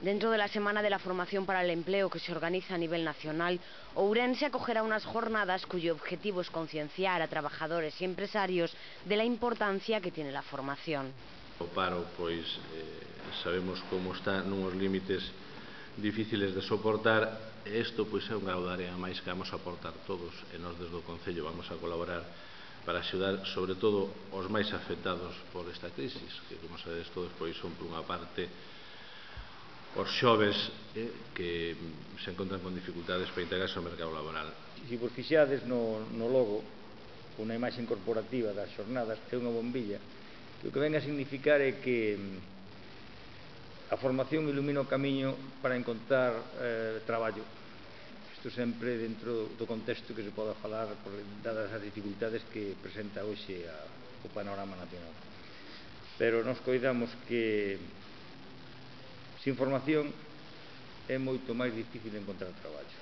Dentro de la Semana de la Formación para el Empleo que se organiza a nivel nacional, Ourense acogerá unas jornadas cuyo objetivo es concienciar a trabajadores y empresarios de la importancia que tiene la formación. O paro, pois, sabemos como está nuns límites difíciles de soportar, e isto pois é un grau de area máis que vamos a aportar todos, e nós desde o Concello vamos a colaborar para axudar, sobre todo, os máis afectados por esta crisis, que, como sabedes todos, pois son, por unha parte, os xoves que se encontran con dificultades para integrarse ao mercado laboral. Se vos fixades no logo, unha imaxe incorporativa das xornadas, é unha bombilla, que o que ven a significar é que a formación ilumina o camiño para encontrar traballo. Isto sempre dentro do contexto que se poda falar, dadas as dificultades que presenta hoxe o panorama nacional. Pero nos coidamos que sin formación é moito máis difícil encontrar traballo.